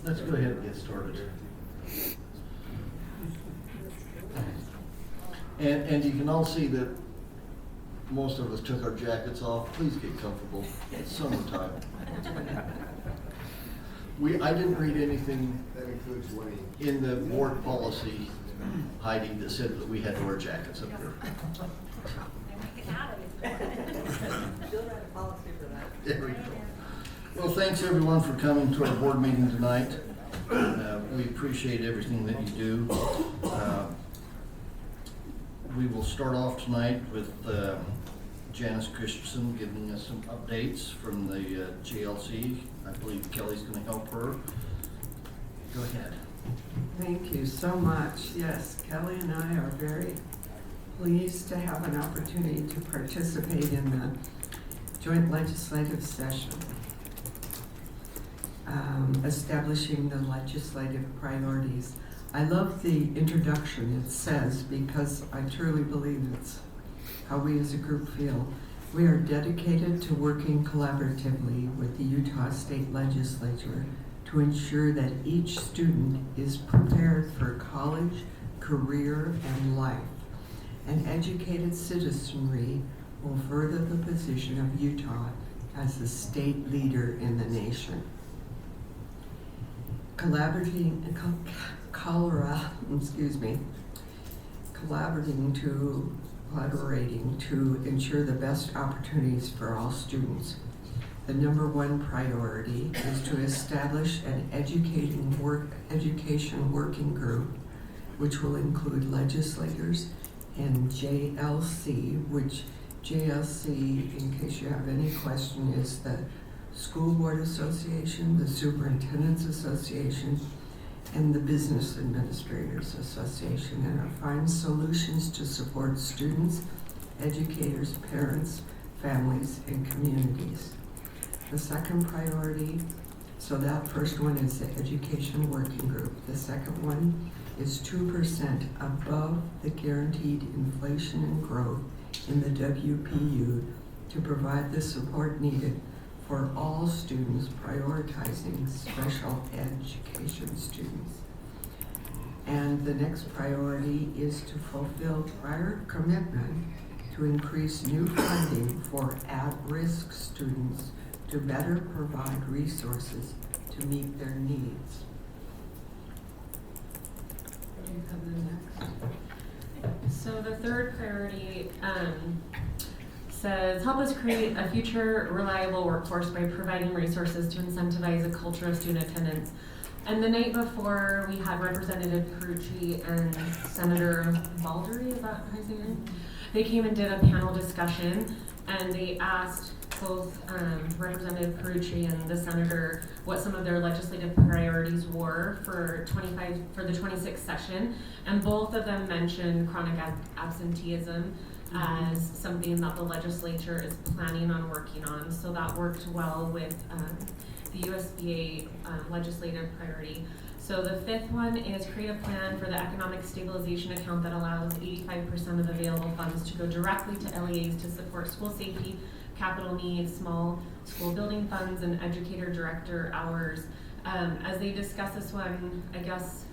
let's go ahead and get started. And you can all see that most of us took our jackets off. Please get comfortable. It's summertime. I didn't read anything That includes Wayne. in the board policy, Heidi, that said that we had to wear jackets up here. She'll write a policy for that. There we go. Well, thanks everyone for coming to our board meeting tonight. We appreciate everything that you do. We will start off tonight with Janice Christensen giving us some updates from the JLC. I believe Kelly's going to help her. Go ahead. Thank you so much. Yes, Kelly and I are very pleased to have an opportunity to participate in the joint legislative session, establishing the legislative priorities. I love the introduction it says, because I truly believe it's how we as a group feel. We are dedicated to working collaboratively with the Utah State Legislature to ensure that each student is prepared for college, career, and life. An educated citizenry will further the position of Utah as the state leader in the nation. Collaborating to ensure the best opportunities for all students. The number one priority is to establish an education working group, which will include legislators and JLC, which JLC, in case you have any question, is the School Board Association, the Superintendent's Association, and the Business Administrators Association, and are find solutions to support students, educators, parents, families, and communities. The second priority, so that first one is the Education Working Group. The second one is 2% above the guaranteed inflation and growth in the WPU to provide the support needed for all students, prioritizing special education students. And the next priority is to fulfill prior commitment to increase new funding for at-risk students to better provide resources to meet their needs. Do you have the next? So the third priority says, help us create a future reliable workforce by providing resources to incentivize a culture of student attendance. And the night before, we had Representative Carucci and Senator Baldry, is that how you say your name? They came and did a panel discussion, and they asked both Representative Carucci and the Senator what some of their legislative priorities were for the 26th session, and both of them mentioned chronic absenteeism as something that the legislature is planning on working on. So that worked well with the USBA legislative priority. So the fifth one is create a plan for the economic stabilization account that allows 85% of available funds to go directly to LEAs to support school safety, capital needs, small school building funds, and educator director hours. As they discuss this one, I guess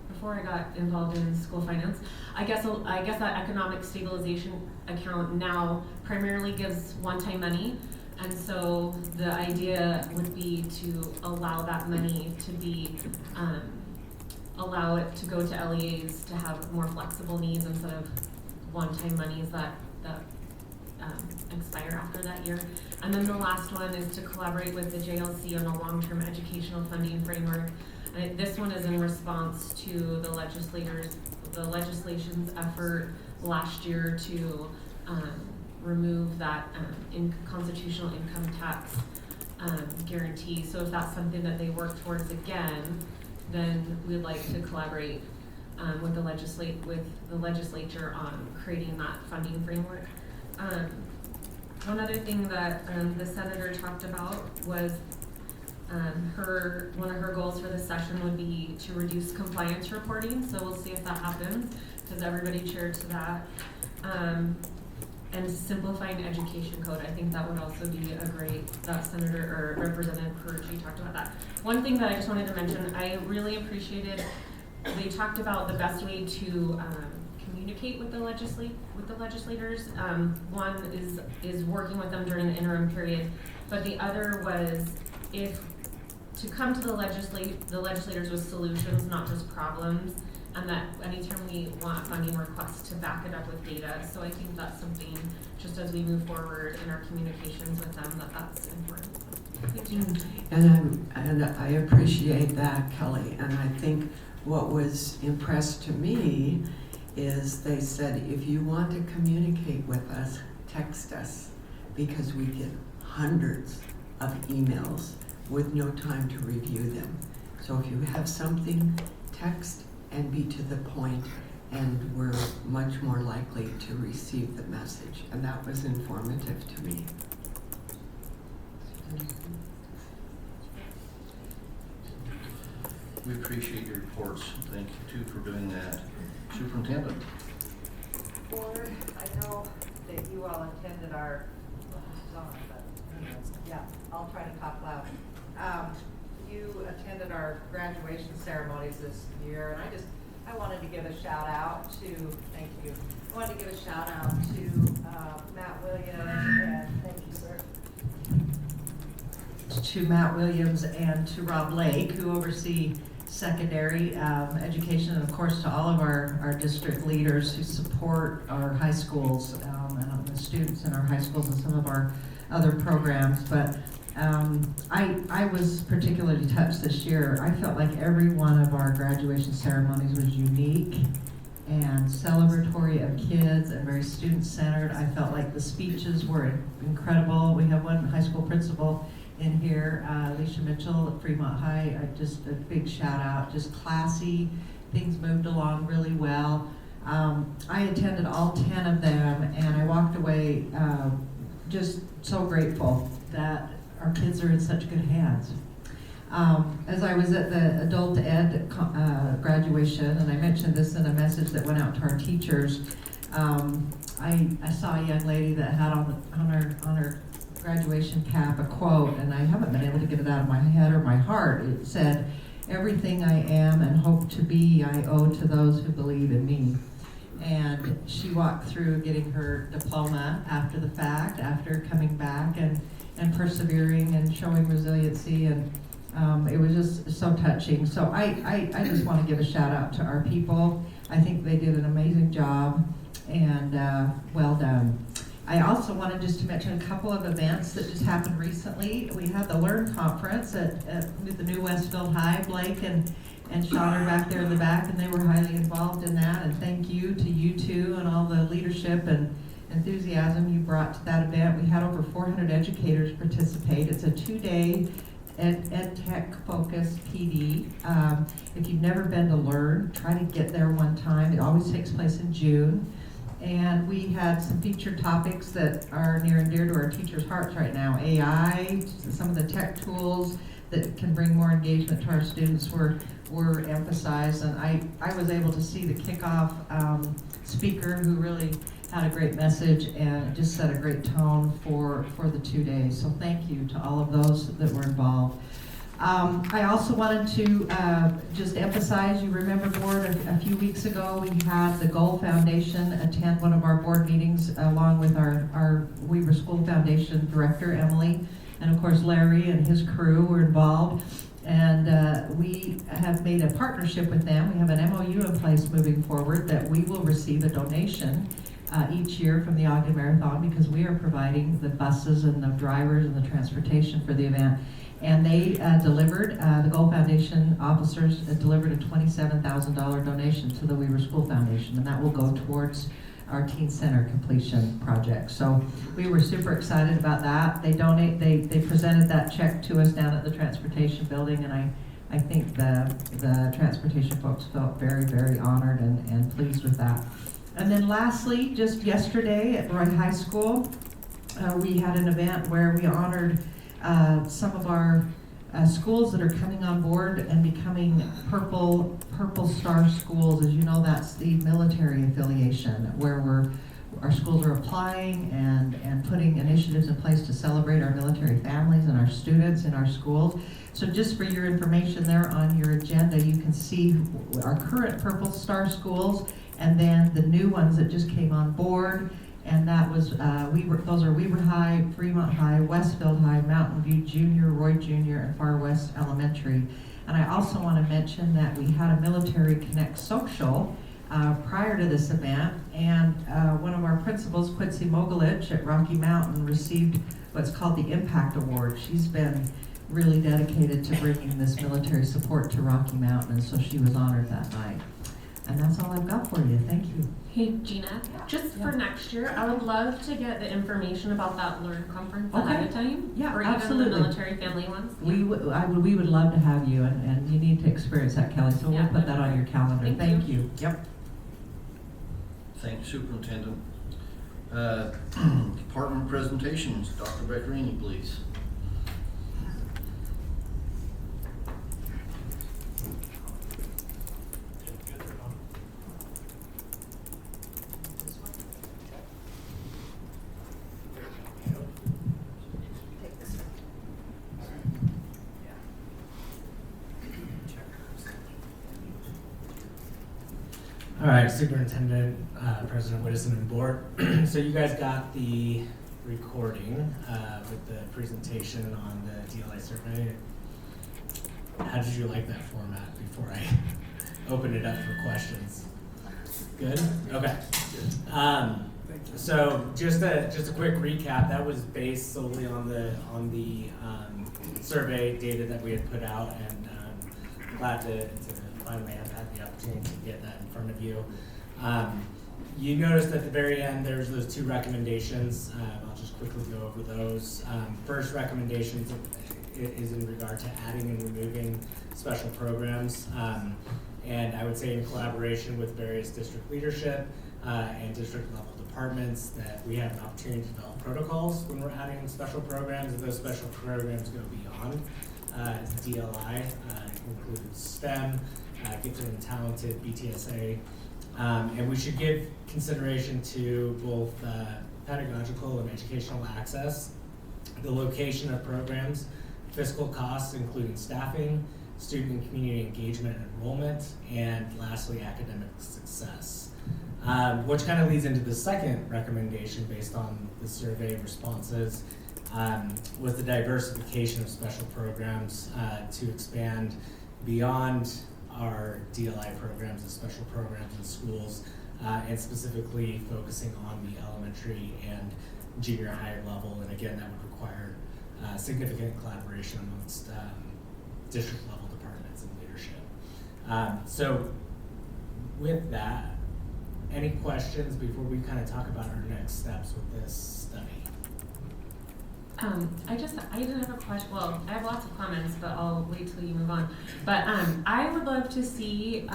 before I got involved in school finance, I guess that economic stabilization account now primarily gives one-time money, and so the idea would be to allow that money to be allow it to go to LEAs to have more flexible needs instead of one-time monies that expire after that year. And then the last one is to collaborate with the JLC on a long-term educational funding framework. And this one is in response to the legislation's effort last year to remove that constitutional income tax guarantee. So if that's something that they work towards again, then we'd like to collaborate with the legislature on creating that funding framework. One other thing that the senator talked about was one of her goals for this session would be to reduce compliance reporting. So we'll see if that happens, because everybody cheered to that. and simplifying education code. I think that would also be a great, that Senator or Representative Perucci talked about that. One thing that I just wanted to mention, I really appreciated, they talked about the best way to communicate with the legislators. One is working with them during the interim period, but the other was to come to the legislators with solutions, not just problems, and that anytime we want funding requests to back it up with data. So I think that's something, just as we move forward in our communications with them, that's important. Thank you. And I appreciate that, Kelly. And I think what was impressed to me is they said, if you want to communicate with us, text us, because we get hundreds of emails with no time to review them. So if you have something, text and be to the point, and we're much more likely to receive the message. And that was informative to me. We appreciate your reports. Thank you too for doing that. Superintendent. Board, I know that you all attended our, yeah, I'll try to talk loud. You attended our graduation ceremonies this year, and I wanted to give a shout out to, thank you. I wanted to give a shout out to Matt Williams, and thank you, sir. To Matt Williams and to Rob Lake, who oversee secondary education, and of course to all of our district leaders who support our high schools and the students in our high schools and some of our other programs. But I was particularly touched this year. I felt like every one of our graduation ceremonies was unique and celebratory of kids and very student-centered. I felt like the speeches were incredible. We have one high school principal in here, Alicia Mitchell at Fremont High. Just a big shout out, just classy. Things moved along really well. I attended all 10 of them, and I walked away just so grateful that our kids are in such good hands. As I was at the adult ed graduation, and I mentioned this in a message that went out to our teachers, I saw a young lady that had on her graduation cap a quote, and I haven't been able to get it out of my head or my heart. It said, "Everything I am and hope to be, I owe to those who believe in me." And she walked through getting her diploma after the fact, after coming back and persevering and showing resiliency, and it was just so touching. So I just want to give a shout out to our people. I think they did an amazing job, and well done. I also wanted just to mention a couple of events that just happened recently. We had the Learn Conference at the New Westfield High. Blake and Sean are back there in the back, and they were highly involved in that. And thank you to you two and all the leadership and enthusiasm you brought to that event. We had over 400 educators participate. It's a 2-day ed tech focused PD. If you've never been to Learn, try to get there one time. It always takes place in June. And we had some featured topics that are near and dear to our teachers' hearts right now. AI, some of the tech tools that can bring more engagement to our students were emphasized. And I was able to see the kickoff speaker who really had a great message and just set a great tone for the 2 days. So thank you to all of those that were involved. I also wanted to just emphasize, you remember, board, a few weeks ago we had the Goal Foundation attend one of our board meetings along with our Weaver School Foundation director, Emily, and of course Larry and his crew were involved. And we have made a partnership with them. We have an MOU in place moving forward that we will receive a donation each year from the Ogden Marathon, because we are providing the buses and the drivers and the transportation for the event. And they delivered, the Goal Foundation officers delivered a $27,000 donation to the Weaver School Foundation, and that will go towards our teen center completion project. So we were super excited about that. They presented that check to us down at the transportation building, and I think the transportation folks felt very, very honored and pleased with that. And then lastly, just yesterday at Roy High School, we had an event where we honored some of our schools that are coming on board and becoming Purple Star schools. As you know, that's the military affiliation where our schools are applying and putting initiatives in place to celebrate our military families and our students in our schools. So just for your information there on your agenda, you can see our current Purple Star schools and then the new ones that just came on board. And that was, those are Weber High, Fremont High, Westfield High, Mountain View Junior, Roy Junior, and Far West Elementary. And I also want to mention that we had a Military Connect social prior to this event, and one of our principals, Quincy Mogulich at Rocky Mountain, received what's called the Impact Award. She's been really dedicated to bringing this military support to Rocky Mountain, and so she was honored that night. And that's all I've got for you. Thank you. Hey Gina, just for next year, I would love to get the information about that Learn conference ahead Okay. of time. Yeah, or even absolutely. the military family ones. We would love to have you, and you need to experience that, Kelly, so we'll Yeah, put that on your calendar. Thank Thank you. you. Yep. Thank you, Superintendent. Department presentations, Dr. Beccarini, please. All right, Superintendent, President Whittison, and Board. So you guys got the recording with the presentation on the DLI survey. How did you like that format before I open it up for questions? Good? Okay. So just a quick recap, that was based solely on the survey data that we had put out, and glad to finally have had the opportunity to get that in front of you. You noticed at the very end there's those two recommendations. I'll just quickly go over those. First recommendation is in regard to adding and removing special programs. And I would say in collaboration with various district leadership and district level departments that we have an opportunity to develop protocols when we're adding special programs, and those special programs go beyond DLI, includes STEM, gifted and talented, BTSA, and we should give consideration to both pedagogical and educational access, the location of programs, fiscal costs including staffing, student and community engagement and enrollment, and lastly academic success. Which kind of leads into the second recommendation based on the survey responses, was the diversification of special programs to expand beyond our DLI programs and special programs in schools, and specifically focusing on the elementary and junior high level. And again, that would require significant collaboration amongst district level departments and leadership. So with that, any questions before we kind of talk about our next steps with this study? I didn't have a question. Well, I have lots of comments, but I'll wait till you move on. But I would love to see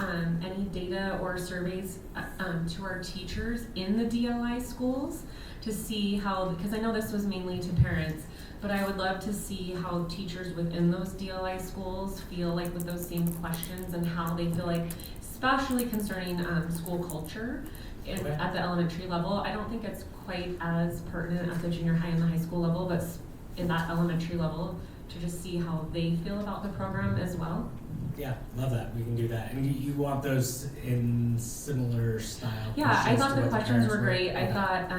any data or surveys to our teachers in the DLI schools to see how, because I know this was mainly to parents, but I would love to see how teachers within those DLI schools feel like with those same questions and how they feel like, especially concerning school culture at the elementary level. I don't think it's quite as pertinent at the junior high and the high school level, but in that elementary level, to just see how they feel about the program as well. Yeah, love that. We can do that. And you want those in similar style? Yeah, I questions thought to the what questions parents were great. I Okay. thought,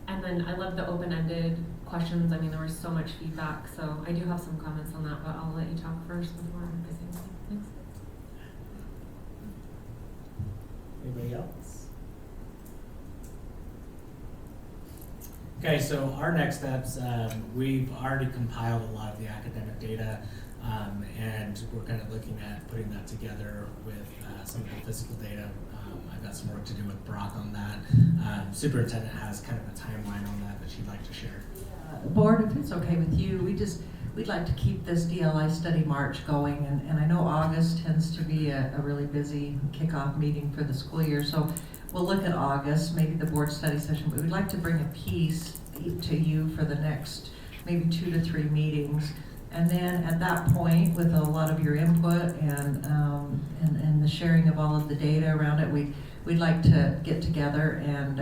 and then I love the open-ended questions. I mean, there was so much feedback, so I do have some comments on that, but I'll let you talk first before I say anything. Thanks. Anybody else? Okay, so our next steps, we've already compiled a lot of the academic data, and we're kind of looking at putting that together with some of the physical data. I've got some work to do with Brock on that. Superintendent has kind of a timeline on that she'd like to share. Board, if it's okay with you, we'd like to keep this DLI study march going, and I know August tends to be a really busy kickoff meeting for the school year, so we'll look at August, maybe the board study session, but we'd like to bring a piece to you for the next maybe 2 to 3 meetings. And then at that point, with a lot of your input and the sharing of all of the data around it, we'd like to get together and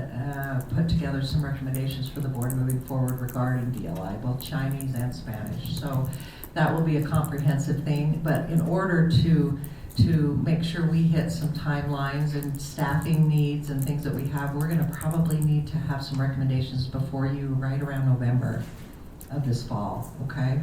put together some recommendations for the board moving forward regarding DLI, both Chinese and Spanish. So that will be a comprehensive thing, but in order to make sure we hit some timelines and staffing needs and things that we have, we're gonna probably need to have some recommendations before you right around November of this fall, okay?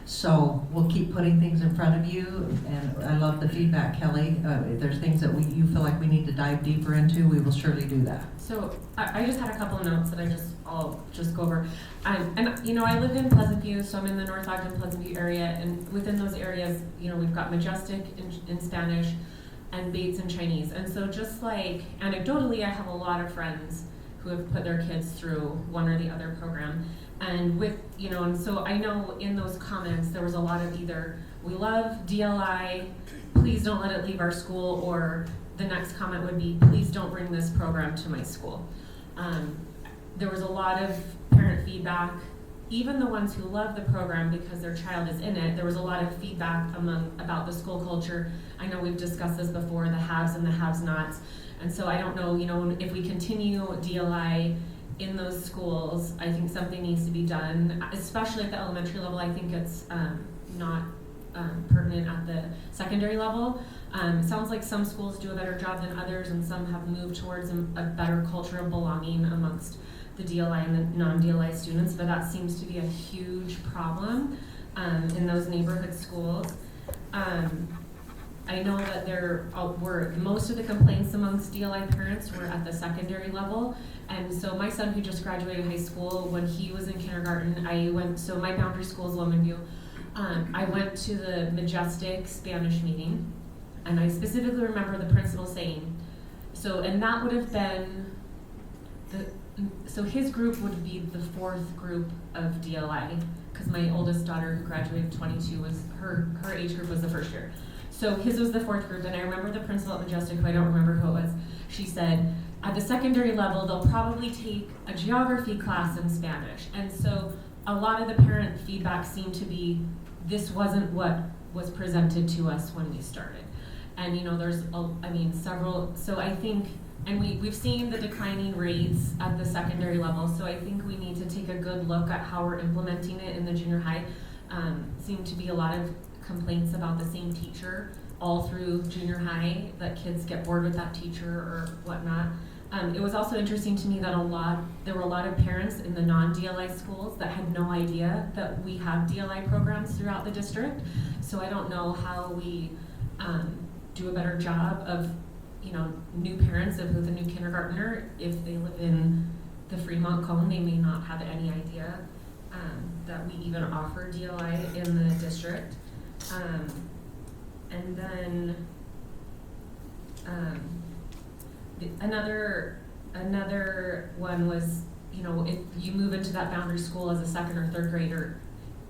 So we'll keep putting things in front of you, and I love the feedback, Kelly. If there's things that you feel like we need to dive deeper into, we will surely do that. So I just had a couple of notes that I'll just go over. And you know, I live in Pleasant View, so I'm in the North Ogden Pleasant View area, and within those areas, you know, we've got Majestic in Spanish and Bates in Chinese. And so just like anecdotally, I have a lot of friends who have put their kids through one or the other program. And with, you know, and so I know in those comments, there was a lot of either, we love DLI, please don't let it leave our school, or the next comment would be, please don't bring this program to my school. There was a lot of parent feedback, even the ones who love the program because their child is in it. There was a lot of feedback about the school culture. I know we've discussed this before, the haves and the have-nots. And so I don't know, you know, if we continue DLI in those schools, I think something needs to be done, especially at the elementary level. I think it's not pertinent at the secondary level. It sounds like some schools do a better job than others, and some have moved towards a better culture of belonging amongst the DLI and the non-DLI students, but that seems to be a huge problem in those neighborhood schools. I know that there were most of the complaints amongst DLI parents were at the secondary level, and so my son who just graduated high school, when he was in kindergarten, so my boundary school is Lomanview. I went to the Majestic Spanish meeting, and I specifically remember the principal saying, and that would have been so his group would be the fourth group of DLI, because my oldest daughter who graduated 22 was her age group was the first year. So his was the fourth group, and I remember the principal at Majestic, who I don't remember who it was, she said, at the secondary level, they'll probably take a geography class in Spanish. And so a lot of the parent feedback seemed to be, this wasn't what was presented to us when we started. And you know, there's, several, so I think, and we've seen the declining rates at the secondary level, so I think we need to take a good look at how we're implementing it in the junior high. Seem to be a lot of complaints about the same teacher all through junior high, that kids get bored with that teacher or whatnot. It was also interesting to me that there were a lot of parents in the non-DLI schools that had no idea that we have DLI programs throughout the district. So I don't know how we do a better job of, you know, new parents of with a new kindergartner. If they live in the Fremont Cone, they may not have any idea that we even offer DLI in the district. And then another one was, you know, if you move into that boundary school as a second or third grader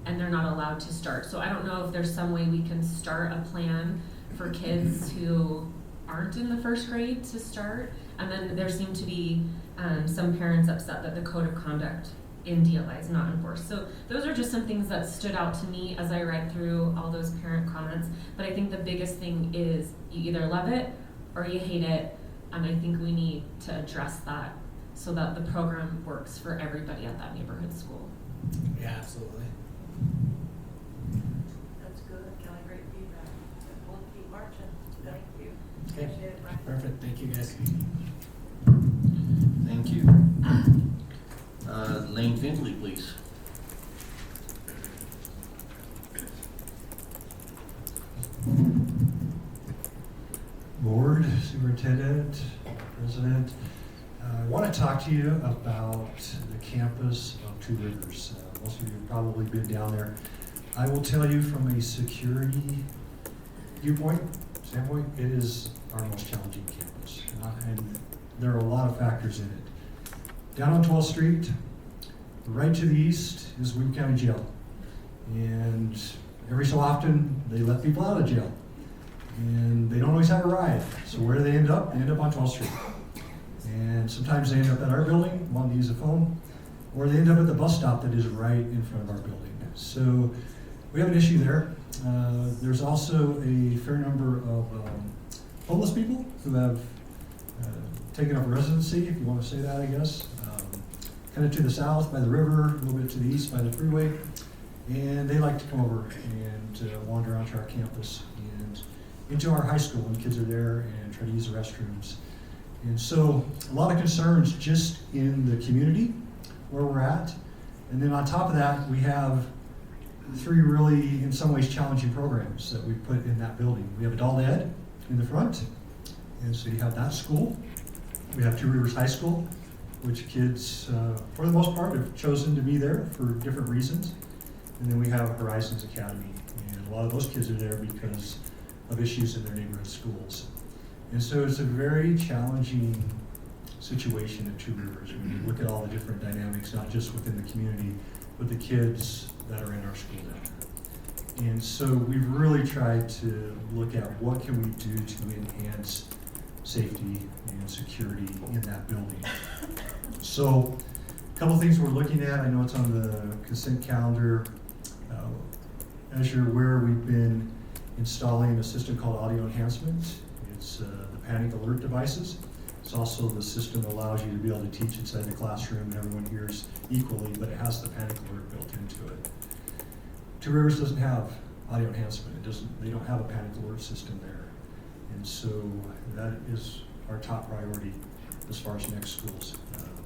and they're not allowed to start. So I don't know if there's some way we can start a plan for kids who aren't in the first grade to start. And then there seemed to be some parents upset that the code of conduct in DLI is not enforced. So those are just some things that stood out to me as I read through all those parent comments. But I think the biggest thing is you either love it or you hate it. And I think we need to address that so that the program works for everybody at that neighborhood school. Yeah, absolutely. That's good, Kelly, great feedback. We'll keep marching. Thank you. Okay, Appreciate it, Brian. perfect. Thank you, guys. Thank you. Lane Findley, please. Board, Superintendent, President, I want to talk to you about the campus of Two Rivers. Most of you have probably been down there. I will tell you from a security standpoint, it is our most challenging campus. And there are a lot of factors in it. Down on 12th Street, right to the east is Weaver County Jail. And every so often, they let people out of jail. And they don't always have a ride. So where do they end up? They end up on 12th Street. And sometimes they end up at our building, wanting to use a phone, or they end up at the bus stop that is right in front of our building. So we have an issue there. There's also a fair number of homeless people who have taken up residency, if you want to say that, I guess. Kind of to the south by the river, a little bit to the east by the freeway. And they like to come over and wander onto our campus and into our high school when kids are there and try to use the restrooms. And so a lot of concerns just in the community where we're at. And then on top of that, we have 3 really, in some ways, challenging programs that we put in that building. We have adult ed in the front, and so you have that school. We have Two Rivers High School, which kids, for the most part, have chosen to be there for different reasons. And then we have Horizons Academy, and a lot of those kids are there because of issues in their neighborhood schools. And so it's a very challenging situation at Two Rivers when you look at all the different dynamics, not just within the community, but the kids that are in our school down there. And so we've really tried to look at what can we do to enhance safety and security in that building. So a couple things we're looking at, I know it's on the consent calendar. As you're aware, we've been installing a system called audio enhancement. It's the panic alert devices. It's also the system that allows you to be able to teach inside the classroom and everyone hears equally, but it has the panic alert built into it. Two Rivers doesn't have audio enhancement. They don't have a panic alert system there. And so that is our top priority as far as next schools.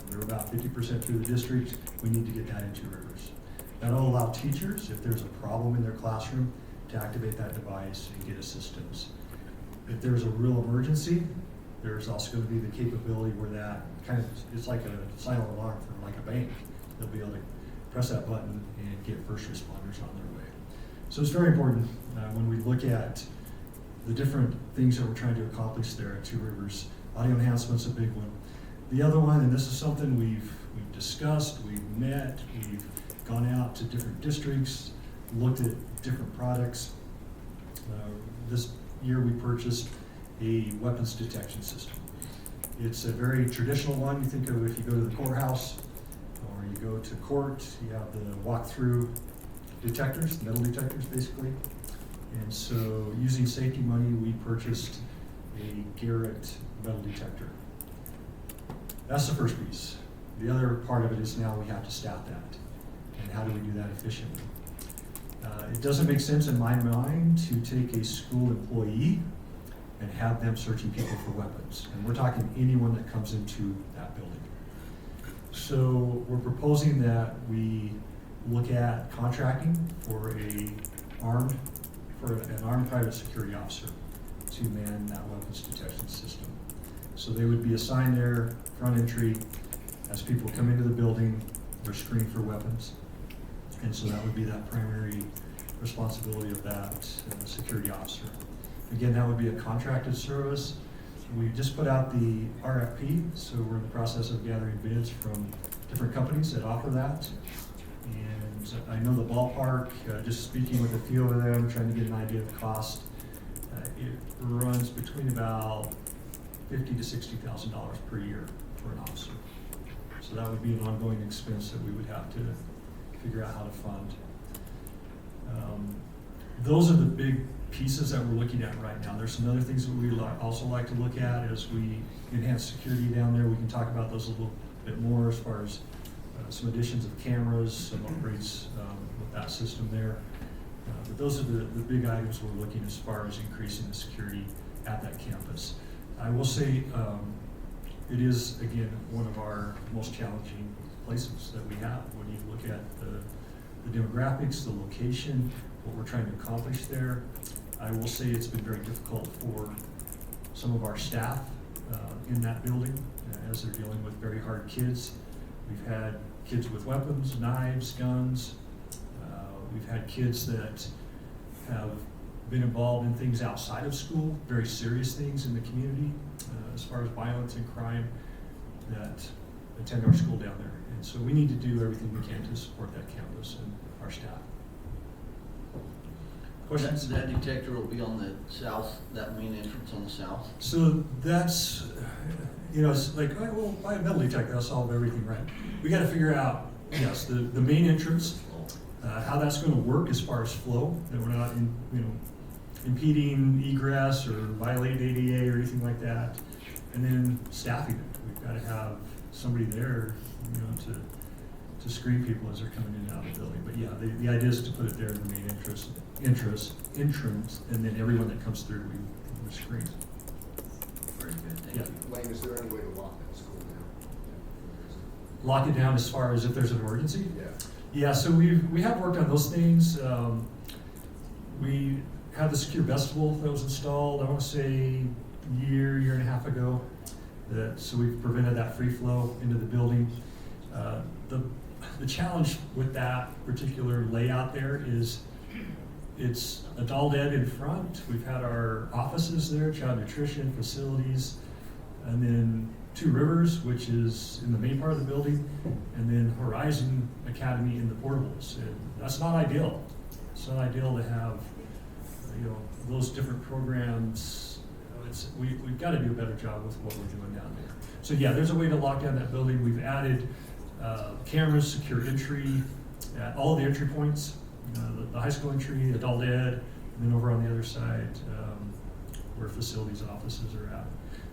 We're about 50% through the district. We need to get that in Two Rivers. That'll allow teachers, if there's a problem in their classroom, to activate that device and get assistance. If there's a real emergency, there's also going to be the capability where that kind of, it's like a silent alarm for like a bank. They'll be able to press that button and get first responders on their way. So it's very important when we look at the different things that we're trying to accomplish there at Two Rivers. Audio enhancement's a big one. The other one, and this is something we've discussed, we've met, we've gone out to different districts, looked at different products. This year we purchased a weapons detection system. It's a very traditional one. You think of if you go to the courthouse or you go to court, you have the walk-through detectors, metal detectors basically. And so using safety money, we purchased a Garrett metal detector. That's the first piece. The other part of it is now we have to staff that. And how do we do that efficiently? It doesn't make sense in my mind to take a school employee and have them searching people for weapons. And we're talking anyone that comes into that building. So we're proposing that we look at contracting for an armed private security officer to man that weapons detection system. So they would be assigned there, front entry, as people come into the building, they're screened for weapons. And so that would be that primary responsibility of that security officer. Again, that would be a contracted service. We just put out the RFP, so we're in the process of gathering bids from different companies that offer that. And I know the ballpark, just speaking with a few of them, trying to get an idea of cost, it runs between about $50,000 to $60,000 per year for an officer. So that would be an ongoing expense that we would have to figure out how to fund. Those are the big pieces that we're looking at right now. There's some other things that we also like to look at as we enhance security down there. We can talk about those a little bit more as far as some additions of cameras, some upgrades with that system there. But those are the big items we're looking as far as increasing the security at that campus. I will say it is, again, one of our most challenging places that we have when you look at the demographics, the location, what we're trying to accomplish there. I will say it's been very difficult for some of our staff in that building as they're dealing with very hard kids. We've had kids with weapons, knives, guns. We've had kids that have been involved in things outside of school, very serious things in the community as far as violence and crime that attend our school down there. And so we need to do everything we can to support that campus and our staff. Questions? That detector will be on the south, that main entrance on the south? So that's, it's like, oh, well, buy a metal detector, that'll solve everything, right? We gotta figure out, yes, the main entrance, how that's gonna work as far as flow, that we're not, impeding egress or violating ADA or anything like that. And then staffing it. We've got to have somebody there, you know, to screen people as they're coming in and out of the building. But yeah, the idea is to put it there in the main entrance, and then everyone that comes through, we screen. Very good, thank Yeah. you. Lane, is there any way to lock that school down? Lock it down as far as if there's an emergency? Yeah. Yeah, so we have worked on those things. We have the secure vestibule that was installed, I want to say year and a half ago. So we've prevented that free flow into the building. The challenge with that particular layout there is it's adult ed in front. We've had our offices there, child nutrition, facilities, and then Two Rivers, which is in the main part of the building, and then Horizon Academy in the portables. And that's not ideal. It's not ideal to have, you know, those different programs. You know, we've got to do a better job with what we're doing down there. So yeah, there's a way to lock down that building. We've added cameras, secure entry at all of the entry points, the high school entry, adult ed, and then over on the other side where facilities offices are at.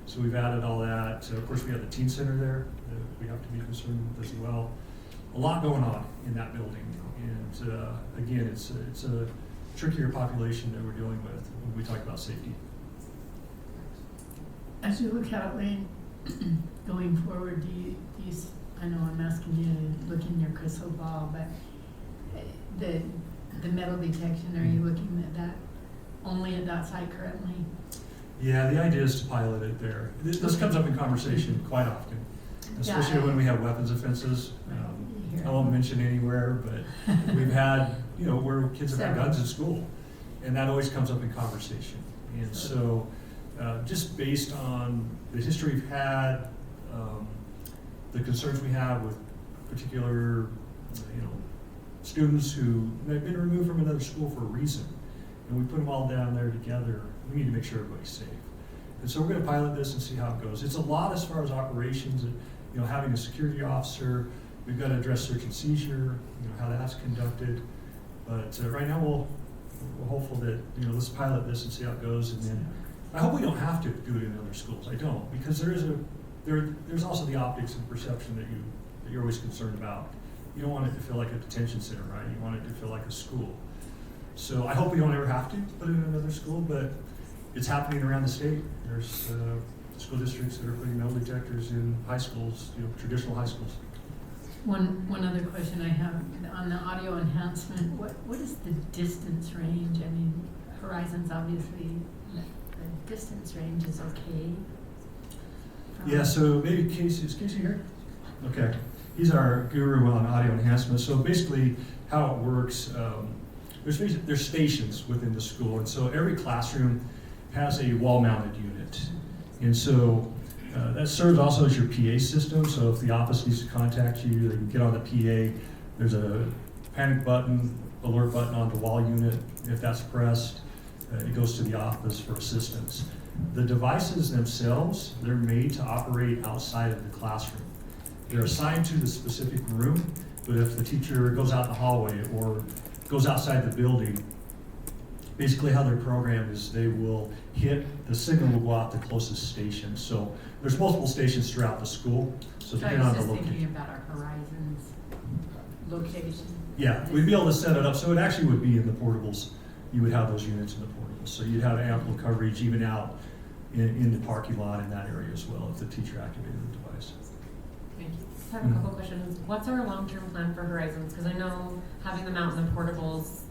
So we've added all that. Of course, we have the teen center there that we have to be concerned with as well. A lot going on in that building. And again, it's a trickier population that we're dealing with when we talk about safety. As you look out, Lane, going forward, do you I know I'm asking you to look in your crystal ball, but the metal detection, are you looking at that only at that site currently? Yeah, the idea is to pilot it there. This comes up in conversation quite often, especially when we have weapons offenses. I won't mention anywhere, but we've had, you know, where kids have had guns in school, and that always comes up in conversation. And so, just based on the history we've had, the concerns we have with particular, you know, students who have been removed from another school for a reason, and we put them all down there together, we need to make sure everybody's safe. And so we're going to pilot this and see how it goes. It's a lot as far as operations, you know, having a security officer. We've got to address search and seizure, you know, how that's conducted. But right now we're hopeful that, you know, let's pilot this and see how it goes. And then I hope we don't have to do it in other schools. I don't, because there's also the optics and perception that you're always concerned about. You don't want it to feel like a detention center, right? You want it to feel like a school. So I hope we don't ever have to put it in another school, but it's happening around the state. There's school districts that are putting metal detectors in high schools, you know, traditional high schools. One other question I have on the audio enhancement, what is the distance range? I mean, Horizon's obviously, the distance range is okay. Yeah, so maybe Casey, is Casey here? Okay, he's our guru on audio enhancement. So basically how it works, there's stations within the school, and so every classroom has a wall-mounted unit. And so that serves also as your PA system, so if the office needs to contact you, they can get on the PA. There's a panic button, alert button on the wall unit. If that's pressed, it goes to the office for assistance. The devices themselves, they're made to operate outside of the classroom. They're assigned to the specific room, but if the teacher goes out the hallway or goes outside the building, basically how they're programmed is they will hit, the signal will go out the closest station. So there's multiple stations throughout the school, so depending on the location. thinking about our Horizons location. Yeah, we'd be able to set it up, so it actually would be in the portables. You would have those units in the portables. So you'd have ample coverage even out in the parking lot in that area as well if the teacher activated the device. Thank you. I have a couple questions. What's our long-term plan for Horizons? Because I know having them out in the portables,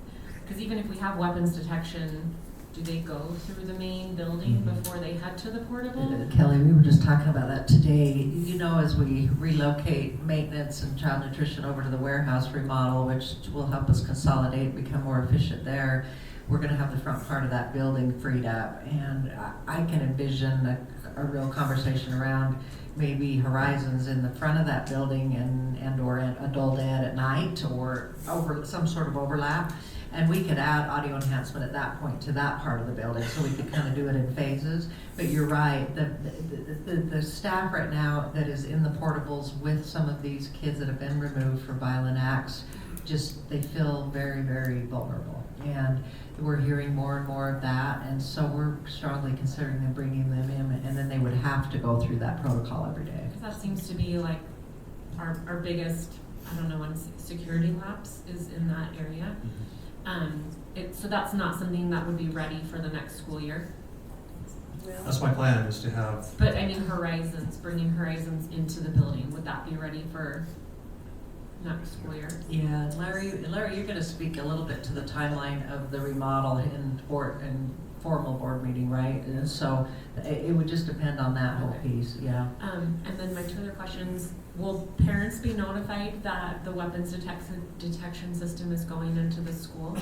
because even if we have weapons detection, do they go through the main building before they head to the portable? Kelly, we were just talking about that today. You know, as we relocate maintenance and child nutrition over to the warehouse remodel, which will help us consolidate, become more efficient there, we're gonna have the front part of that building freed up. And I can envision a real conversation around maybe Horizons in the front of that building and or adult ed at night or over some sort of overlap. And we could add audio enhancement at that point to that part of the building, so we could kind of do it in phases. But you're right, the staff right now that is in the portables with some of these kids that have been removed for violent acts, just, they feel very, very vulnerable. And we're hearing more and more of that, and so we're strongly considering them bringing them in, and then they would have to go through that protocol every day. That seems to be like our biggest, I don't know, when security lapse is in that area. So that's not something that would be ready for the next school year. That's my plan, is to have, But I mean, bringing Horizons into the building, would that be ready for next school year? Yeah, Larry, you're gonna speak a little bit to the timeline of the remodel in formal board meeting, right? And so it would just depend on that whole piece, yeah. And then my two other questions, will parents be notified that the weapons detection system is going into the school?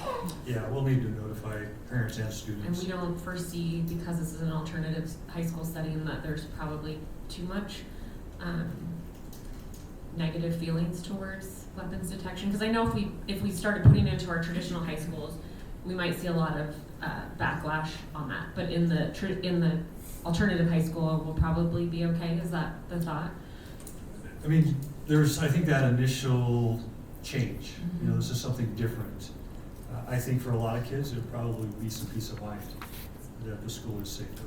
yeah, we'll need to notify parents and And students. we don't foresee, because this is an alternative high school setting, that there's probably too much negative feelings towards weapons detection. Because I know if we started putting it into our traditional high schools, we might see a lot of backlash on that. But in the alternative high school, we'll probably be okay. Is that the thought? I mean, I think that initial change, this is something different. I think for a lot of kids, it'll probably be some peace of mind that the school is safer.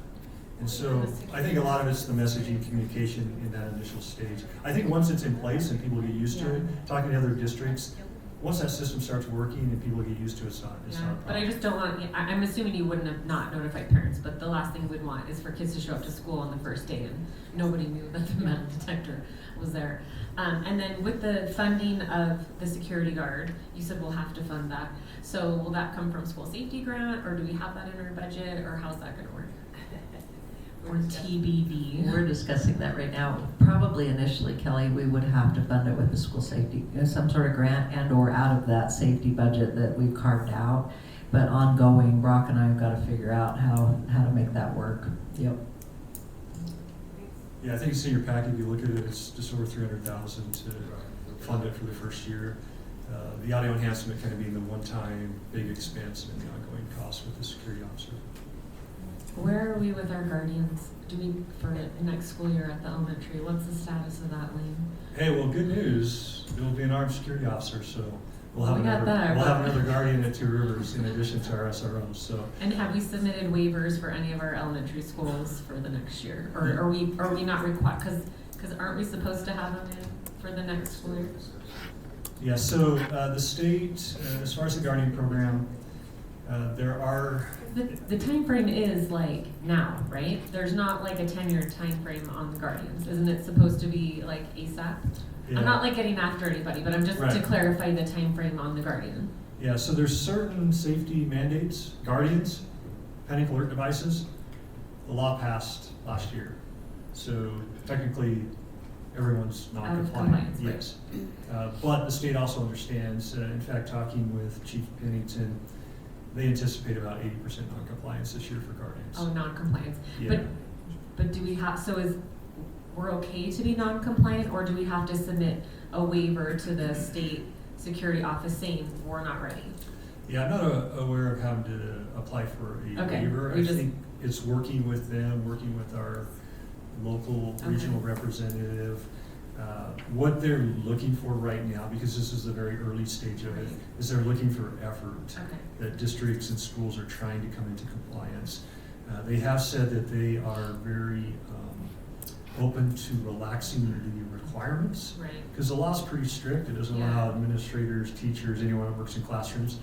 And so I think a lot of it's the messaging, communication in that initial stage. I think once it's in place and people get used to it, talking to other districts, once that system starts working and people get used to it, it's not a problem. But I just don't want, I'm assuming you wouldn't have not notified parents, but the last thing we'd want is for kids to show up to school on the first day and nobody knew that the metal detector was there. And then with the funding of the security guard, you said we'll have to fund that. So will that come from school safety grant, or do we have that in our budget, or how's that gonna work? Or TBD? We're discussing that right now. Probably initially, Kelly, we would have to fund it with the school safety, some sort of grant and or out of that safety budget that we've carved out. But ongoing, Brock and I have got to figure out how to make that work. Yep. Yeah, I think it's in your packet. If you look at it, it's just over 300,000 to fund it for the first year. The audio enhancement kind of being the one-time big expense and the ongoing cost with the security officer. Where are we with our guardians? Do we, for next school year at the elementary, what's the status of that, Lane? Hey, well, good news. There will be an armed security officer, so we'll have We got that. another guardian at Two Rivers in addition to our SROs. So And have we submitted waivers for any of our elementary schools for the next year? Or are we not required, because aren't we supposed to have them in for the next school year? yeah, so the state, as far as the guardian program, there are. The time frame is like now, right? There's not like a 10-year time frame on the guardians. Isn't it supposed to be like ASAP? Yeah. I'm not like getting after anybody, but I'm just to Right. clarify the time frame on the guardian. Yeah, so there's certain safety mandates, guardians, panic alert devices. The law passed last year, so technically everyone's non-compliant. compliance, right. Yes, but the state also understands. In fact, talking with Chief Pennington, they anticipate about 80% non-compliance this year for guardians. Oh, non-compliance. Yeah. But do we have, we're okay to be non-compliant, or do we have to submit a waiver to the state security office saying we're not ready? Yeah, I'm not aware of having to apply for a Okay, waiver. we I just- think it's working with them, working with our local Okay. regional representative. What they're looking for right now, because this is the very early stage of it, is they're looking for effort. Okay. That districts and schools are trying to come into compliance. They have said that they are very open to relaxing the requirements, Right. because the law's pretty strict. It doesn't allow Yeah. administrators, teachers, anyone that works in classrooms.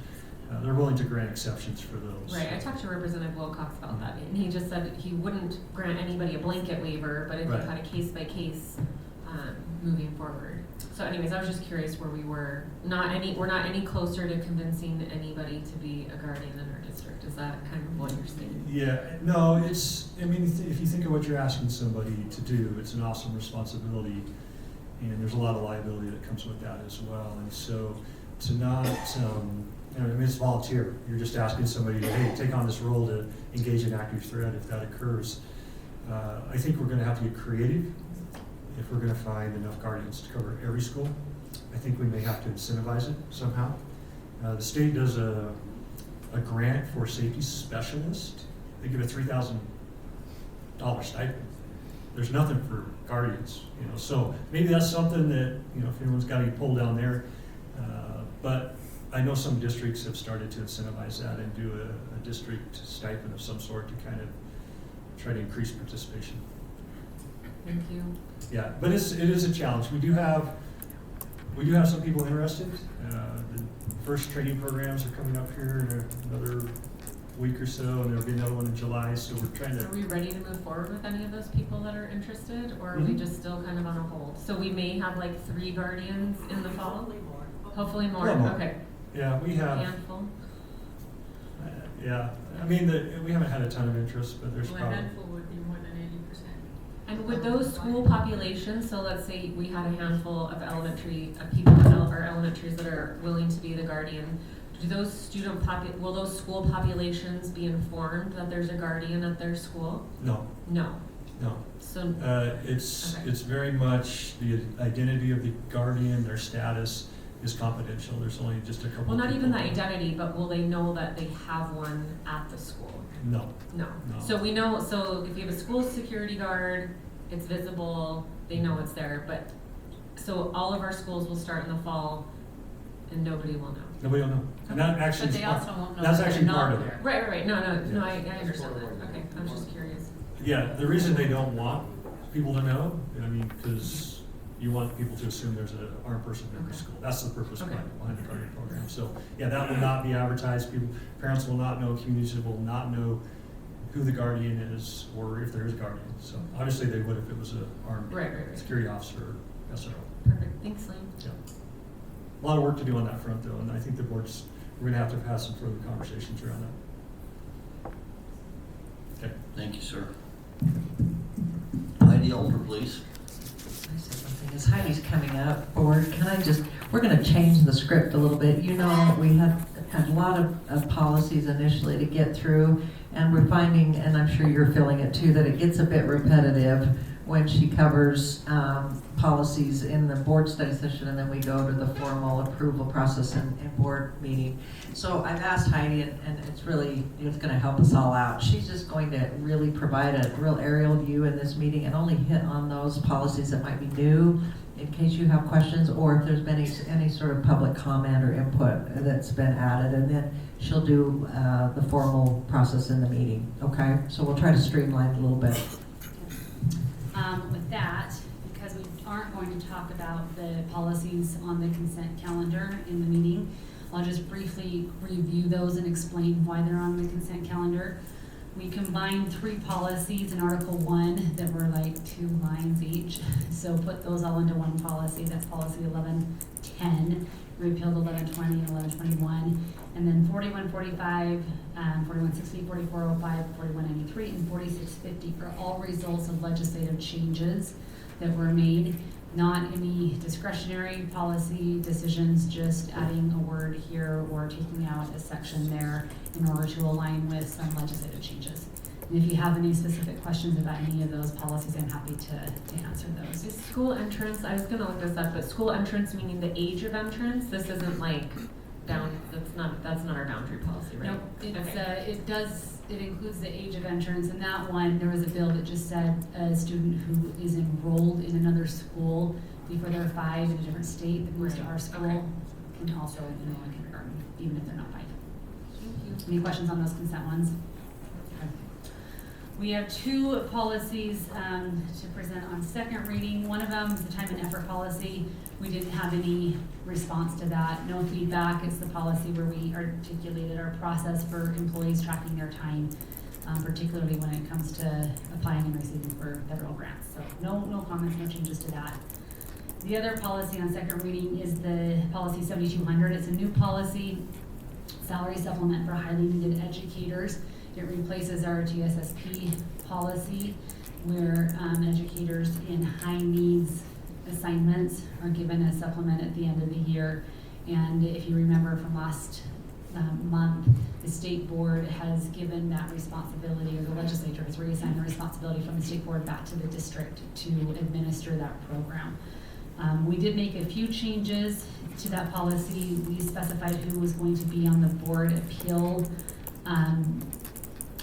They're willing to grant exceptions for those. Right, I talked to Representative Wilcox about that, and he just said he wouldn't grant anybody a blanket waiver, but if you Right. had a case-by-case, moving forward. So anyways, I was just curious where we were, we're not any closer to convincing anybody to be a guardian in our district, is that kind of what you're saying? Yeah, no, if you think of what you're asking somebody to do, it's an awesome responsibility, and there's a lot of liability that comes with that as well. And so to not, it's volunteer. You're just asking somebody to, hey, take on this role to engage in active threat if that occurs. I think we're gonna have to get creative if we're gonna find enough guardians to cover every school. I think we may have to incentivize it somehow. The state does a grant for safety specialists. They give a $3,000 stipend. There's nothing for guardians, so maybe that's something that, if anyone's got any pull down there. But I know some districts have started to incentivize that and do a district stipend of some sort to kind of try to increase participation. Thank you. Yeah, but it is a challenge. We do have some people interested. The first training programs are coming up here in another week or so, and there'll be another one in July, so we're trying Are to, we ready to move forward with any of those people that are interested, or are we Mhm. just still kind of on a hold? So we may have like 3 guardians in the fall? Hopefully more. Hopefully more, Yeah, more. okay. yeah, we have, Handful? yeah, I mean, we haven't had a ton of interest, but there's Well, a probably. handful would be more than 80%. And would those school populations, so let's say we had a handful of elementary, people in our elementaries that are willing to be the guardian, do those will those school populations be informed that there's a guardian at their school? No, No. no. So, It's Okay. very much the identity of the guardian, their status is confidential. There's only just a couple. well, not people. even the identity, but will they know that they have one at the school? No, No. No. So we know, so if you have a school security guard, it's visible, they know it's there, but, so all of our schools will start in the fall and nobody will know. nobody will know. And that actually. But they also won't know That's that they're actually part not of it. there. Right, no, Yeah. I understand that, okay, I was just curious. Yeah, the reason they don't want people to know, I mean, because you want people to assume there's an armed person in every Okay. school. That's the purpose Okay. behind the guardian program. So, yeah, that will not be advertised. Parents will not know, communities will not know who the guardian is or if there is a guardian. So obviously they would if it was an armed Right. security officer or SRO. Perfect, thanks, Lane. Yeah. A lot of work to do on that front though, and I think we're gonna have to have some further conversations around that. Okay. Thank you, sir. Heidi Alter, please. I said one thing, as Heidi's coming up, board, we're gonna change the script a little bit. You know, we had a lot of policies initially to get through, and we're finding, and I'm sure you're feeling it too, that it gets a bit repetitive when she covers policies in the board study session, and then we go to the formal approval process in board meeting. So I've asked Heidi, and it's gonna help us all out. She's just going to really provide a real aerial view in this meeting and only hit on those policies that might be new, in case you have questions, or if there's been any sort of public comment or input that's been added, and then she'll do the formal process in the meeting, okay? So we'll try to streamline it a little bit. With that, because we aren't going to talk about the policies on the consent calendar in the meeting, I'll just briefly review those and explain why they're on the consent calendar. We combined 3 policies in Article 1 that were like 2 lines each, so put those all into one policy. That's policy 1110, repealed 1120 and 1121, and then 4145, 4160, 4405, 4193, and 4650 are all results of legislative changes that were made, not any discretionary policy decisions, just adding a word here or taking out a section there in order to align with some legislative changes. And if you have any specific questions about any of those policies, I'm happy to answer those. Is school entrance, I was gonna look this up, but school entrance meaning the age of entrance? This isn't like that's not our boundary policy, right? Nope, it's, Okay. it includes the age of entrance, and that one, there was a bill that just said a student who is enrolled in another school before they're 5 in a different state that moves to our school Okay. can also enroll in kindergarten, even if they're not 5. Thank you. Any questions on those consent ones? We have 2 policies to present on second reading. One of them is the time and effort policy. We didn't have any response to that, no feedback. It's the policy where we articulated our process for employees tracking their time, particularly when it comes to applying and receiving for federal grants. So no comments, no changes to that. The other policy on second reading is the policy 7200. It's a new policy, salary supplement for highly needed educators. It replaces our TSSP policy where educators in high needs assignments are given a supplement at the end of the year. And if you remember from last month, the state board has given that responsibility, or the legislature has reassigned the responsibility from the state board back to the district to administer that program. We did make a few changes to that policy. We specified who was going to be on the board appeal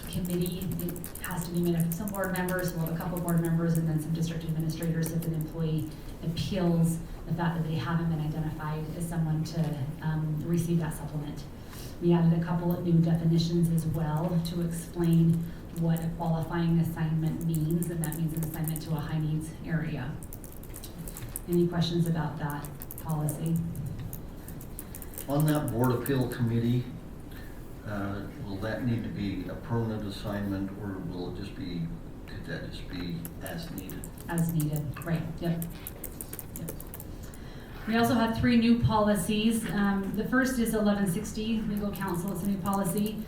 committee. It has to be made up of some board members, we'll have a couple board members, and then some district administrators if an employee appeals the fact that they haven't been identified as someone to receive that supplement. We added a couple of new definitions as well to explain what a qualifying assignment means, and that means an assignment to a high needs area. Any questions about that policy? On that board appeal committee, will that need to be a permanent assignment, or will it just be, could that just be as needed? As needed, right, yep. Yep. We also have 3 new policies. The first is 1160, legal counsel, it's a new policy.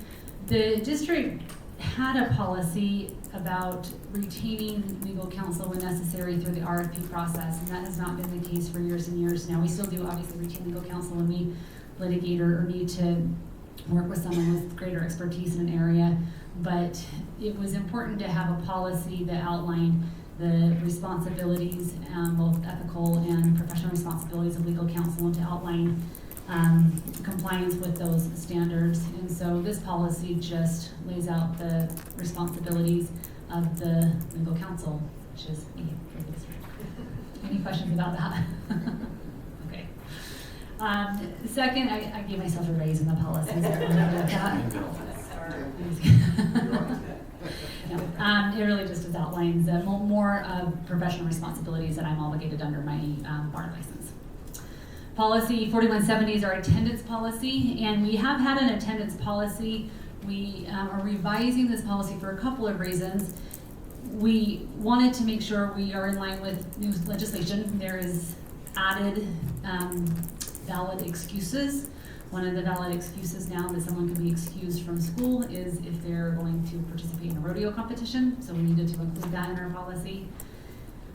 The district had a policy about retaining legal counsel when necessary through the RFP process, and that has not been the case for years and years now. We still do obviously retain legal counsel when we litigate or need to work with someone with greater expertise in an area, but it was important to have a policy that outlined the responsibilities, both ethical and professional responsibilities of legal counsel, and to outline compliance with those standards. And so this policy just lays out the responsibilities of the legal counsel, which is me for the district. Any questions about that? Okay. Second, I gave myself a raise in the policies. It really just outlines more professional responsibilities that I'm obligated under my bar license. Policy 4170 is our attendance policy, and we have had an attendance policy. We are revising this policy for a couple of reasons. We wanted to make sure we are in line with new legislation. There is added valid excuses. One of the valid excuses now that someone can be excused from school is if they're going to participate in a rodeo competition, so we needed to include that in our policy.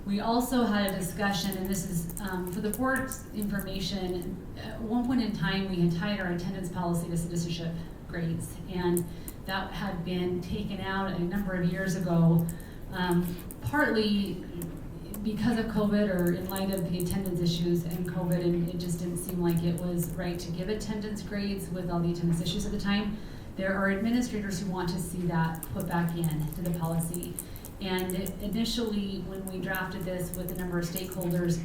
We also had a discussion, and this is for the board's information. At one point in time, we had tied our attendance policy to citizenship grades, and that had been taken out a number of years ago, partly because of COVID or in light of the attendance issues and COVID, and it just didn't seem like it was right to give attendance grades with all the attendance issues at the time. There are administrators who want to see that put back in to the policy. And initially, when we drafted this with a number of stakeholders,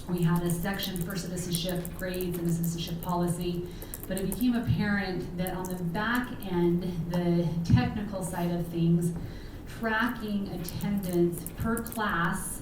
we had a section for citizenship grades and a citizenship policy, but it became apparent that on the back end, the technical side of things, tracking attendance per class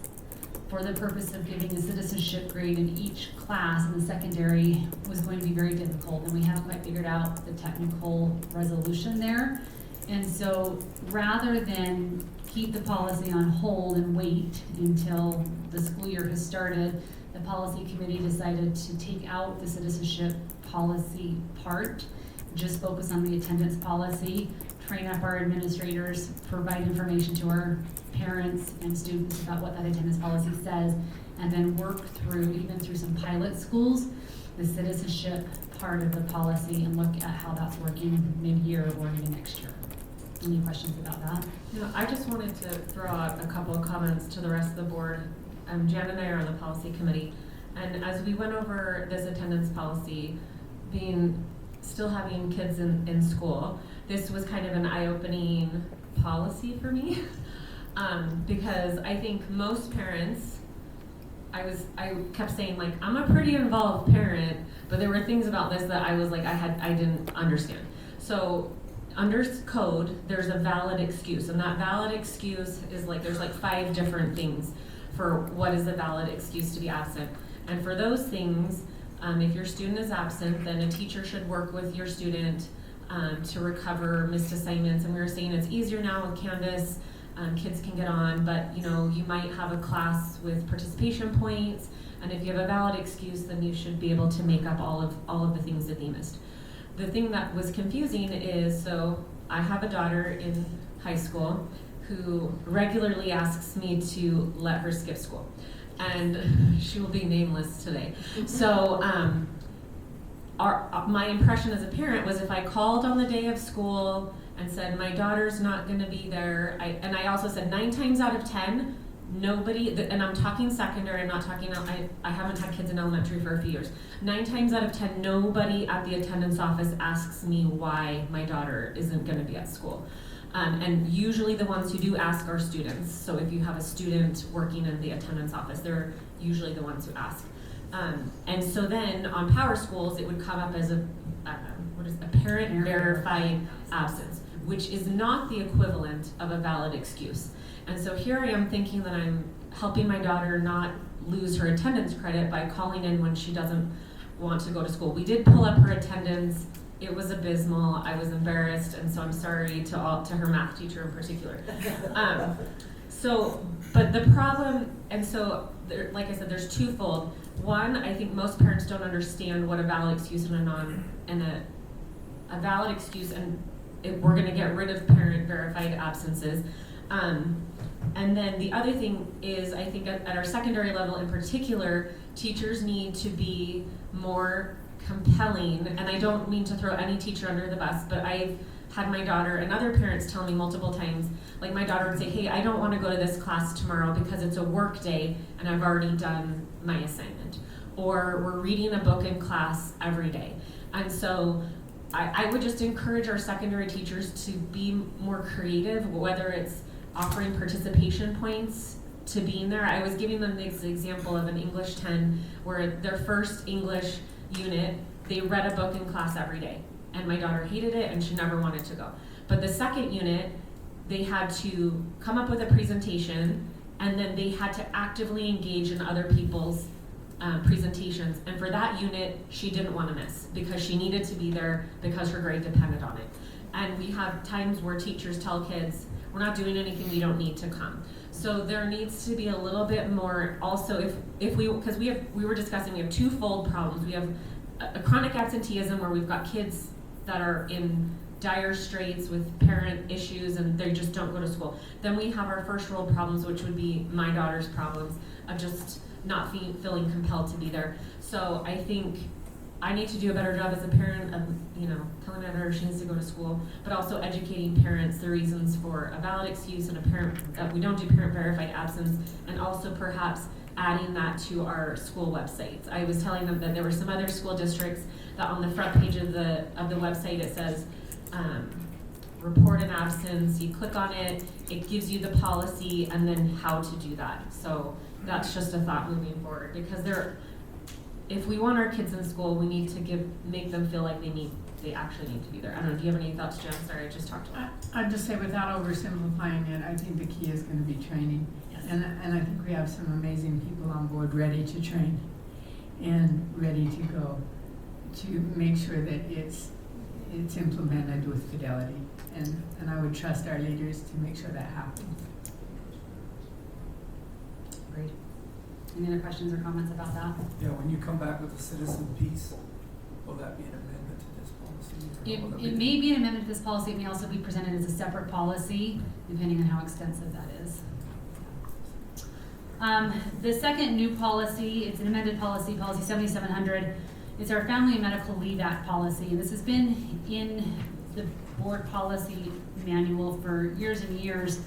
for the purpose of giving a citizenship grade in each class in the secondary was going to be very difficult, and we haven't quite figured out the technical resolution there. And so rather than keep the policy on hold and wait until the school year has started, the policy committee decided to take out the citizenship policy part, just focus on the attendance policy, train up our administrators, provide information to our parents and students about what that attendance policy says, and then work through, even through some pilot schools, the citizenship part of the policy and look at how that's working mid-year or even next year. Any questions about that? No, I just wanted to throw out a couple of comments to the rest of the board. Jan and I are on the policy committee, and as we went over this attendance policy, still having kids in school, this was kind of an eye-opening policy for me. Because I think most parents, I kept saying, like, I'm a pretty involved parent, but there were things about this that I was like, I didn't understand. So under code, there's a valid excuse, and that valid excuse is like, there's like 5 different things for what is a valid excuse to be absent. And for those things, if your student is absent, then a teacher should work with your student to recover missed assignments. And we were saying it's easier now with Canvas. Kids can get on, but you might have a class with participation points, and if you have a valid excuse, then you should be able to make up all of the things that they missed. The thing that was confusing is, so I have a daughter in high school who regularly asks me to let her skip school, and she will be nameless today. So my impression as a parent was if I called on the day of school and said, my daughter's not gonna be there, and I also said 9 times out of 10, nobody, and I'm talking secondary, I'm not talking, I haven't had kids in elementary for a few years. 9 times out of 10, nobody at the attendance office asks me why my daughter isn't gonna be at school. And usually the ones who do ask are students. So if you have a student working in the attendance office, they're usually the ones who ask. And so then on Power Schools, it would come up as a parent verified absence, which is not the equivalent of a valid excuse. And so here I am thinking that I'm helping my daughter not lose her attendance credit by calling in when she doesn't want to go to school. We did pull up her attendance. It was abysmal. I was embarrassed, and so I'm sorry to her math teacher in particular. But the problem, and so there, like I said, there's twofold. One, I think most parents don't understand what a valid excuse and a valid excuse, and we're going to get rid of parent verified absences. And then the other thing is, I think at our secondary level in particular, teachers need to be more compelling, and I don't mean to throw any teacher under the bus, but I've had my daughter and other parents tell me multiple times, like my daughter would say, hey, I don't want to go to this class tomorrow because it's a work day and I've already done my assignment. Or we're reading a book in class every day. And so I would just encourage our secondary teachers to be more creative, whether it's offering participation points to being there. I was giving them this example of an English 10 where their first English unit, they read a book in class every day. And my daughter hated it and she never wanted to go. But the second unit, they had to come up with a presentation and then they had to actively engage in other people's presentations. And for that unit, she didn't want to miss because she needed to be there because her grade depended on it. And we have times where teachers tell kids, we're not doing anything, you don't need to come. So there needs to be a little bit more also because we were discussing, we have twofold problems. We have a chronic absenteeism where we've got kids that are in dire straits with parent issues and they just don't go to school. Then we have our first world problems, which would be my daughter's problems of just not feeling compelled to be there. So I think I need to do a better job as a parent of, telling my daughter she needs to go to school, but also educating parents the reasons for a valid excuse and that we don't do parent verified absence, and also perhaps adding that to our school websites. I was telling them that there were some other school districts that on the front page of the website it says report an absence. You click on it, it gives you the policy and then how to do that. So that's just a thought moving forward, because if we want our kids in school, we need to make them feel like they actually need to be there. I don't know, do you have any thoughts, Jen? Sorry, I just talked a lot. I'd just say, without oversimplifying it, I think the key is going to be training. Yes. And I think we have some amazing people on board ready to train and ready to go to make sure that it's implemented with fidelity. And I would trust our leaders to make sure that happens. Great. Any other questions or comments about that? Yeah, when you come back with a citizen piece, will that be an amendment to this policy? Or will that It may be an amendment to this policy. It may also be presented as a separate policy, depending on how extensive that is. The second new policy, it's an amended policy, policy 7700. It's our Family and Medical Leave Act policy. And this has been in the board policy manual for years and years.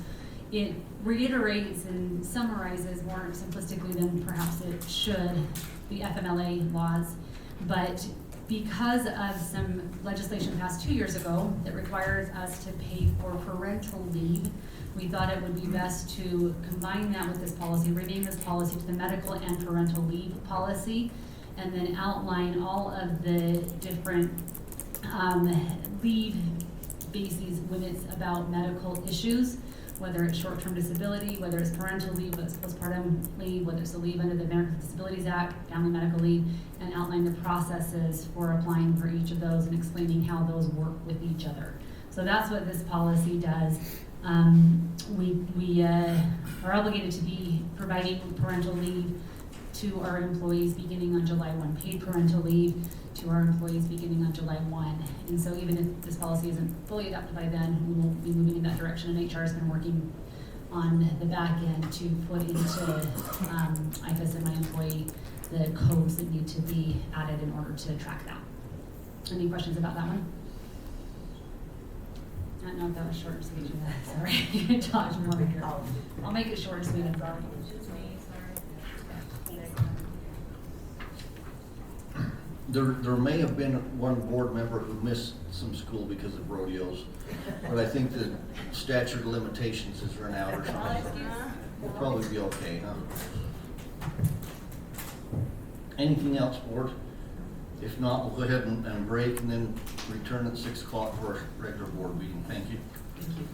It reiterates and summarizes more simplistically than perhaps it should the FMLA laws. But because of some legislation passed 2 years ago that requires us to pay for parental leave, we thought it would be best to combine that with this policy, rename this policy to the medical and parental leave policy, and then outline all of the different leave bases when it's about medical issues, whether it's short-term disability, whether it's parental leave, whether it's postpartum leave, whether it's a leave under the Americans with Disabilities Act, family medical leave, and outline the processes for applying for each of those and explaining how those work with each other. So that's what this policy does. We are obligated to be providing parental leave to our employees beginning on July 1, paid parental leave to our employees beginning on July 1. And so even if this policy isn't fully adopted by then, we will be moving in that direction, and HR has been working on the back end to put into IFAS and my employee the codes that need to be added in order to track that. Any questions about that one? I don't know if that was short and sweet. Sorry, Josh, more here. I'll make it short and sweet. I'm sorry. There may have been one board member who missed some school because of rodeos, but I think the statute of limitations has run out or something. We'll probably be okay, huh? Anything else, board? If not, we'll go ahead and break and then return at 6 o'clock for our regular board meeting. Thank you. Thank you.